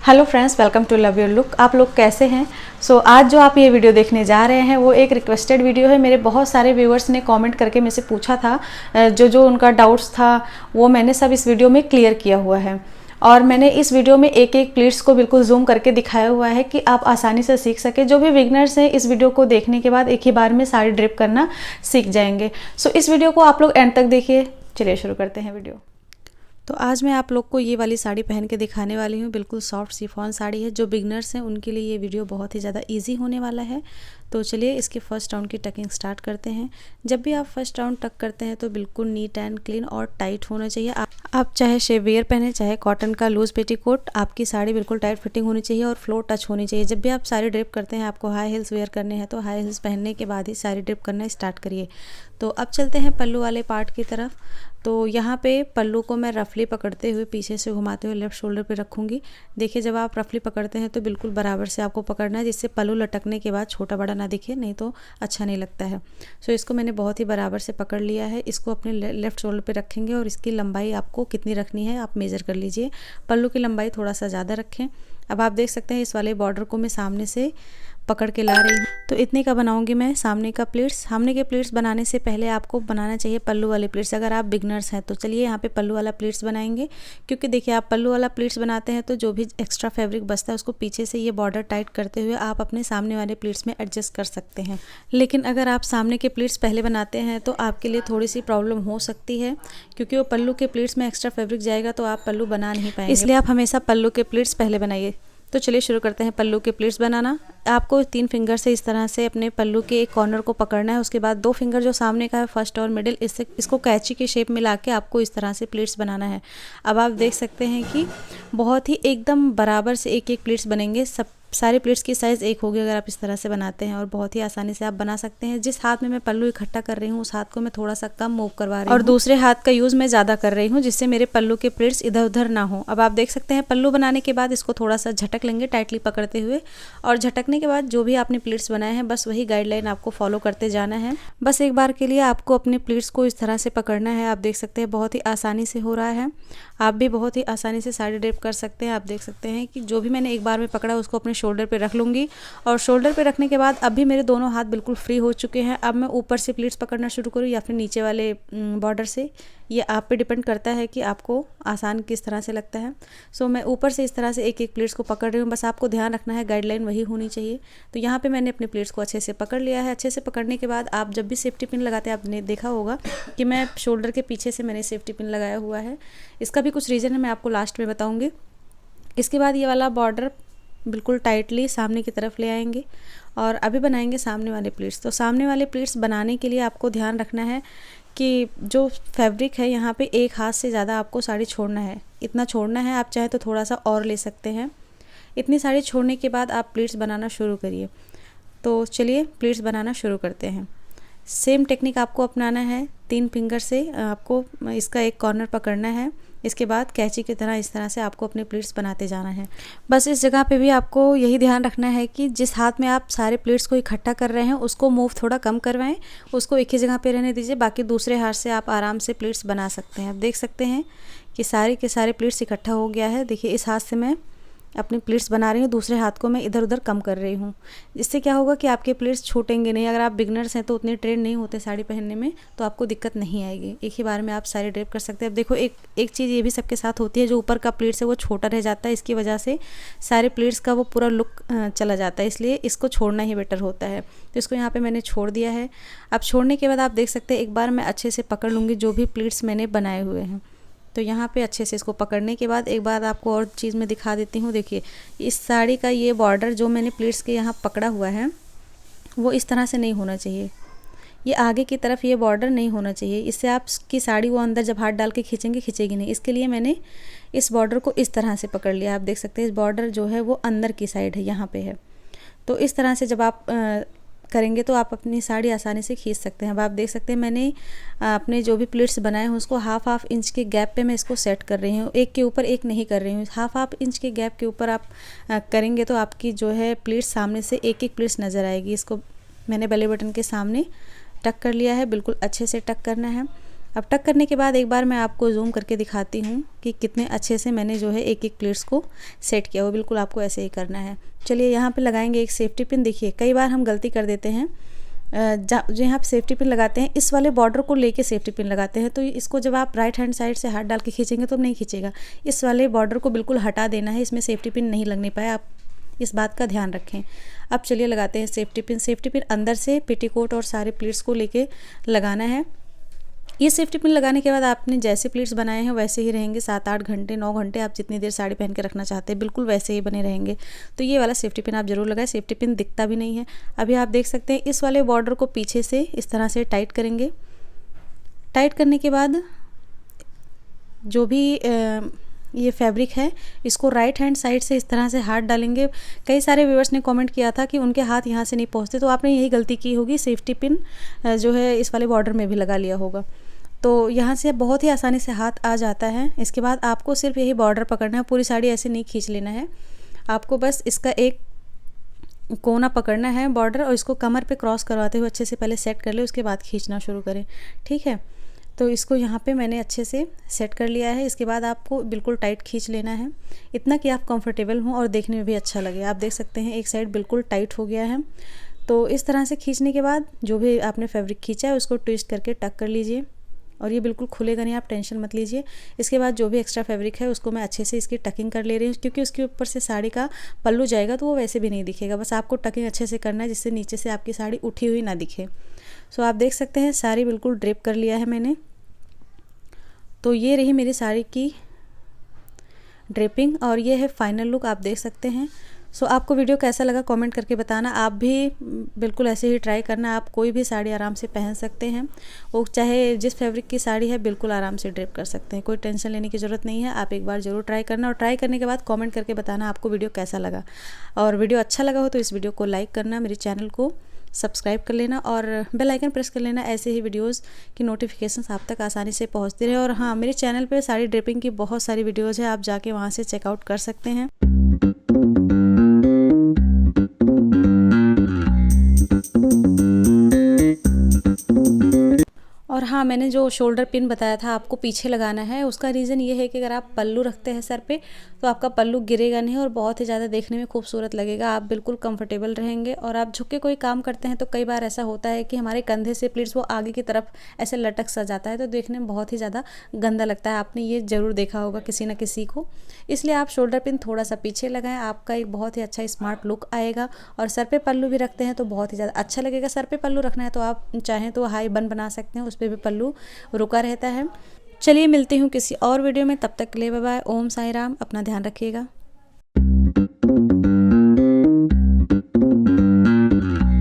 Hello friends, welcome to love your look. आप लोग कैसे हैं? आज जो आप ये वीडियो देखने जा रहे हैं वो एक रिक्वेस्टेड वीडियो है। मेरे बहुत सारे व्यूअर्स ने कमेंट करके मेरे से पूछा था, जो उनका डाउट्स था वो मैंने सब इस वीडियो में क्लियर किया हुआ है। और मैंने इस वीडियो में एक एक प्लीट्स को बिल्कुल जूम करके दिखाया हुआ है कि आप आसानी से सीख सके। जो भी बिगनर्स हैं इस वीडियो को देखने के बाद एक ही बार में साड़ी ड्रिप करना सीख जाएंगे। इस वीडियो को आप लोग एंड तक देखिए। चलिए शुरू करते हैं वीडियो। तो आज मैं आप लोग को ये वाली साड़ी पहन के दिखाने वाली हूँ। बिल्कुल सॉफ्ट शिफॉन साड़ी है। जो बिगनर्स हैं उनके लिए ये वीडियो बहुत ही ज़्यादा इजी होने वाला है। तो चलिए इसके फर्स्ट राउंड की टकिंग स्टार्ट करते हैं। जब भी आप फर्स्ट राउंड टक करते हैं तो बिल्कुल नीट एंड क्लीन और टाइट होना चाहिए। आप चाहे शेवियर पहने, चाहे कॉटन का लूज पेटीकोट, आपकी साड़ी बिल्कुल टाइट फिटिंग होनी चाहिए और फ्लोर टच होनी चाहिए। जब भी आप साड़ी ड्रिप करते हैं, आपको हाई हिल्स वेयर करने हैं तो हाई हिल्स पहनने के बाद ही साड़ी ड्रिप करना स्टार्ट करिए। तो अब चलते हैं पल्लू वाले पार्ट की तरफ। तो यहाँ पे पल्लू को मैं रफली पकड़ते हुए पीछे से घुमाते हुए लेफ्ट शोल्डर पे रखूँगी। देखिए, जब आप रफली पकड़ते हैं तो बिल्कुल बराबर से आपको पकड़ना है, जिससे पल्लू लटकने के बाद छोटा बड़ा ना दिखे, नहीं तो अच्छा नहीं लगता है। इसको मैंने बहुत ही बराबर से पकड़ लिया है। इसको अपने लेफ्ट शोल्डर पे रखेंगे और इसकी लंबाई आपको कितनी रखनी है आप मेज़र कर लीजिए। पल्लू की लंबाई थोड़ा सा ज़्यादा रखें। अब आप देख सकते हैं इस वाले बॉर्डर को मैं सामने से पकड़ के ला रही हूँ। तो इतने का बनाऊंगी मैं सामने का प्लीट्स। सामने के प्लीट्स बनाने से पहले आपको बनाना चाहिए पल्लू वाले प्लीट्स। अगर आप बिगनर्स हैं तो चलिए यहाँ पे पल्लू वाला प्लीट्स बनाएंगे। क्योंकि देखिए, आप पल्लू वाला प्लीट्स बनाते हैं तो जो भी एक्स्ट्रा फैब्रिक बचता है उसको पीछे से ये बॉर्डर टाइट करते हुए आप अपने सामने वाले प्लीट्स में एडजस्ट कर सकते हैं। लेकिन अगर आप सामने के प्लीट्स पहले बनाते हैं तो आपके लिए थोड़ी सी प्रॉब्लम हो सकती है, क्योंकि वो पल्लू के प्लीट्स में एक्स्ट्रा फैब्रिक जाएगा तो आप पल्लू बना नहीं पाएंगे। इसलिए आप हमेशा पल्लू के प्लीट्स पहले बनाइए। तो चलिए शुरू करते हैं पल्लू के प्लीट्स बनाना। आपको 3 फिंगर से इस तरह से अपने पल्लू के एक कॉर्नर को पकड़ना है। उसके बाद 2 फिंगर जो सामने का है, फर्स्ट और मिडिल, इसको कैंची के शेप में लाके आपको इस तरह से प्लीट्स बनाना है। अब आप देख सकते हैं कि बहुत ही एकदम बराबर से एक एक प्लीट्स बनेंगे। सब सारे प्लीट्स की साइज़ एक होगी अगर आप इस तरह से बनाते हैं, और बहुत ही आसानी से आप बना सकते हैं। जिस हाथ में मैं पल्लू इकट्ठा कर रही हूँ उस हाथ को मैं थोड़ा सा कम मूव करवा रही हूँ और दूसरे हाथ का यूज़ मैं ज़्यादा कर रही हूँ, जिससे मेरे पल्लू के प्लीट्स इधर उधर ना हो। अब आप देख सकते हैं पल्लू बनाने के बाद इसको थोड़ा सा झटक लेंगे टाइटली पकड़ते हुए, और झटकने के बाद जो भी आपने प्लीट्स बनाए हैं बस वही गाइडलाइन आपको फॉलो करते जाना है। बस एक बार के लिए आपको अपने प्लीट्स को इस तरह से पकड़ना है। आप देख सकते हैं बहुत ही आसानी से हो रहा है। आप भी बहुत ही आसानी से साड़ी ड्रिप कर सकते हैं। आप देख सकते हैं कि जो भी मैंने एक बार में पकड़ा उसको अपने शोल्डर पे रख लूँगी, और शोल्डर पे रखने के बाद अभी मेरे दोनों हाथ बिल्कुल फ्री हो चुके हैं। अब मैं ऊपर से प्लीट्स पकड़ना शुरू करूँ या फिर नीचे वाले बॉर्डर से, ये आप पे डिपेंड करता है कि आपको आसान किस तरह से लगता है। मैं ऊपर से इस तरह से एक एक प्लीट्स को पकड़ रही हूँ। बस आपको ध्यान रखना है गाइडलाइन वही होनी चाहिए। तो यहाँ पे मैंने अपने प्लीट्स को अच्छे से पकड़ लिया है। अच्छे से पकड़ने के बाद आप जब भी सेफ्टी पिन लगाते हैं, आपने देखा होगा कि मैं शोल्डर के पीछे से मैंने सेफ्टी पिन लगाया हुआ है। इसका भी कुछ रीज़न है, मैं आपको लास्ट में बताऊँगी। इसके बाद ये वाला बॉर्डर बिल्कुल टाइटली सामने की तरफ ले आएंगे और अभी बनाएंगे सामने वाले प्लीट्स। तो सामने वाले प्लीट्स बनाने के लिए आपको ध्यान रखना है कि जो फैब्रिक है यहाँ पे एक हाथ से ज़्यादा आपको साड़ी छोड़ना है। इतना छोड़ना है, आप चाहे तो थोड़ा सा और ले सकते हैं। इतनी साड़ी छोड़ने के बाद आप प्लीट्स बनाना शुरू करिए। तो चलिए प्लीट्स बनाना शुरू करते हैं। सेम टेक्निक आपको अपनाना है। 3 फिंगर से आपको इसका एक कॉर्नर पकड़ना है। इसके बाद कैंची की तरह इस तरह से आपको अपने प्लीट्स बनाते जाना है। बस इस जगह पे भी आपको यही ध्यान रखना है कि जिस हाथ में आप सारे प्लीट्स को इकट्ठा कर रहे हैं उसको मूव थोड़ा कम करवाएं, उसको एक ही जगह पे रहने दीजिए। बाकी दूसरे हाथ से आप आराम से प्लीट्स बना सकते हैं। आप देख सकते हैं कि सारे के सारे प्लीट्स इकट्ठा हो गया है। देखिए, इस हाथ से मैं अपनी प्लीट्स बना रही हूँ, दूसरे हाथ को मैं इधर उधर कम कर रही हूँ। इससे क्या होगा कि आपके प्लीट्स छूटेंगे नहीं। अगर आप बिगनर्स हैं तो उतने ट्रेन नहीं होते साड़ी पहनने में, तो आपको दिक्कत नहीं आएगी। एक ही बार में आप साड़ी ड्रेप कर सकते हैं। अब देखो, एक चीज़ ये भी सबके साथ होती है, जो ऊपर का प्लीट्स है वो छोटा रह जाता है। इसकी वजह से सारे प्लीट्स का वो पूरा लुक चला जाता है, इसलिए इसको छोड़ना ही बेटर होता है। तो इसको यहाँ पर मैंने छोड़ दिया है। अब छोड़ने के बाद आप देख सकते हैं एक बार मैं अच्छे से पकड़ लूँगी जो भी प्लीट्स मैंने बनाए हुए हैं। तो यहाँ पे अच्छे से इसको पकड़ने के बाद एक बार आपको और चीज़ मैं दिखा देती हूँ। देखिए, इस साड़ी का ये बॉर्डर जो मैंने प्लीट्स के यहाँ पकड़ा हुआ है वो इस तरह से नहीं होना चाहिए। ये आगे की तरफ ये बॉर्डर नहीं होना चाहिए। इससे आपकी साड़ी वो अंदर जब हाथ डाल के खींचेंगे, खींचेगी नहीं। इसके लिए मैंने इस बॉर्डर को इस तरह से पकड़ लिया। आप देख सकते हैं इस बॉर्डर जो है वो अंदर की साइड है, यहाँ पे है। तो इस तरह से जब आप करेंगे तो आप अपनी साड़ी आसानी से खींच सकते हैं। अब आप देख सकते हैं मैंने अपने जो भी प्लीट्स बनाए हैं उसको हाफ इंच के गैप पे मैं इसको सेट कर रही हूँ। एक के ऊपर एक नहीं कर रही हूँ। हाफ इंच के गैप के ऊपर आप करेंगे तो आपकी जो है प्लीट्स सामने से एक एक प्लीट्स नज़र आएगी। इसको मैंने बेली बटन के सामने टक कर लिया है। बिल्कुल अच्छे से टक करना है। अब टक करने के बाद एक बार मैं आपको जूम करके दिखाती हूँ कि कितने अच्छे से मैंने जो है एक एक प्लेट्स को सेट किया। वो बिल्कुल आपको ऐसे ही करना है। चलिए यहाँ पे लगाएंगे एक सेफ्टी पिन। देखिए कई बार हम गलती कर देते हैं, जो यहाँ पे सेफ्टी पिन लगाते हैं इस वाले बॉर्डर को लेके सेफ्टी पिन लगाते हैं, तो इसको जब आप राइट हैंड साइड से हाथ डाल के खींचेंगे तो नहीं खींचेगा। इस वाले बॉर्डर को बिल्कुल हटा देना है, इसमें सेफ्टी पिन नहीं लगने पाए, आप इस बात का ध्यान रखें। अब चलिए लगाते हैं सेफ्टी पिन। सेफ्टी पिन अंदर से पेटीकोट और सारे प्लीट्स को लेके लगाना है। ये सेफ्टी पिन लगाने के बाद आपने जैसे प्लीट्स बनाए हैं वैसे ही रहेंगे, 7-8 घंटे 9 घंटे आप जितनी देर साड़ी पहन के रखना चाहते हैं बिल्कुल वैसे ही बने रहेंगे। तो ये वाला सेफ्टी पिन आप ज़रूर लगाएं। सेफ्टी पिन दिखता भी नहीं है। अभी आप देख सकते हैं इस वाले बॉर्डर को पीछे से इस तरह से टाइट करेंगे। टाइट करने के बाद जो भी ये फैब्रिक है इसको राइट हैंड साइड से इस तरह से हाथ डालेंगे। कई सारे व्यूअर्स ने कमेंट किया था कि उनके हाथ यहाँ से नहीं पहुँचते, तो आपने यही गलती की होगी, सेफ्टी पिन जो है इस वाले बॉर्डर में भी लगा लिया होगा। तो यहाँ से बहुत ही आसानी से हाथ आ जाता है। इसके बाद आपको सिर्फ यही बॉर्डर पकड़ना है, पूरी साड़ी ऐसे नहीं खींच लेना है। आपको बस इसका एक कोना पकड़ना है बॉर्डर, और इसको कमर पे क्रॉस करवाते हुए अच्छे से पहले सेट कर ले, उसके बाद खींचना शुरू करें। ठीक है, तो इसको यहाँ पे मैंने अच्छे से सेट कर लिया है। इसके बाद आपको बिल्कुल टाइट खींच लेना है, इतना कि आप कंफर्टेबल हों और देखने में भी अच्छा लगे। आप देख सकते हैं एक साइड बिल्कुल टाइट हो गया है। तो इस तरह से खींचने के बाद जो भी आपने फैब्रिक खींचा है उसको ट्विस्ट करके टक कर लीजिए, और ये बिल्कुल खुलेगा नहीं, आप टेंशन मत लीजिए। इसके बाद जो भी एक्स्ट्रा फैब्रिक है उसको मैं अच्छे से इसकी टकिंग कर ले रही हूँ, क्योंकि उसके ऊपर से साड़ी का पल्लू जाएगा तो वो वैसे भी नहीं दिखेगा। बस आपको टकिंग अच्छे से करना है जिससे नीचे से आपकी साड़ी उठी हुई ना दिखे। सो आप देख सकते हैं साड़ी बिल्कुल ड्रेप कर लिया है मैंने। तो ये रही मेरी साड़ी की ड्रेपिंग, और ये है फाइनल लुक, आप देख सकते हैं। सो आपको वीडियो कैसा लगा कमेंट करके बताना। आप भी बिल्कुल ऐसे ही ट्राई करना, आप कोई भी साड़ी आराम से पहन सकते हैं। वो चाहे जिस फैब्रिक की साड़ी है बिल्कुल आराम से ड्रेप कर सकते हैं, कोई टेंशन लेने की ज़रूरत नहीं है। आप एक बार ज़रूर ट्राई करना, और ट्राई करने के बाद कमेंट करके बताना आपको वीडियो कैसा लगा। और वीडियो अच्छा लगा हो तो इस वीडियो को लाइक करना, मेरे चैनल को सब्सक्राइब कर लेना और बेल आइकन प्रेस कर लेना, ऐसे ही वीडियोस की नोटिफिकेशंस आप तक आसानी से पहुंचती रहे। और हाँ, मेरे चैनल पे साड़ी ड्रेपिंग की बहुत सारी वीडियोस है, आप जाके वहां से चेकआउट कर सकते हैं। और हाँ, मैंने जो शोल्डर पिन बताया था आपको पीछे लगाना है, उसका रीज़न ये है कि अगर आप पल्लू रखते हैं सर पे तो आपका पल्लू गिरेगा नहीं और बहुत ही ज़्यादा देखने में खूबसूरत लगेगा। आप बिल्कुल कंफर्टेबल रहेंगे। और आप झुक के कोई काम करते हैं तो कई बार ऐसा होता है कि हमारे कंधे से प्लीट्स वो आगे की तरफ ऐसे लटक सा जाता है, तो देखने में बहुत ही ज़्यादा गंदा लगता है। आपने ये ज़रूर देखा होगा किसी न किसी को। इसलिए आप शोल्डर पिन थोड़ा सा पीछे लगाएं, आपका एक बहुत ही अच्छा स्मार्ट लुक आएगा। और सर पे पल्लू भी रखते हैं तो बहुत ही ज़्यादा अच्छा लगेगा। सर पे पल्लू रखना है तो आप चाहें तो हाई बन बना सकते हैं, उस पर भी पल्लू रुका रहता है। चलिए मिलती हूँ किसी और वीडियो में, तब तक के लिए बाय बाय। ओम साई राम, अपना ध्यान रखिएगा।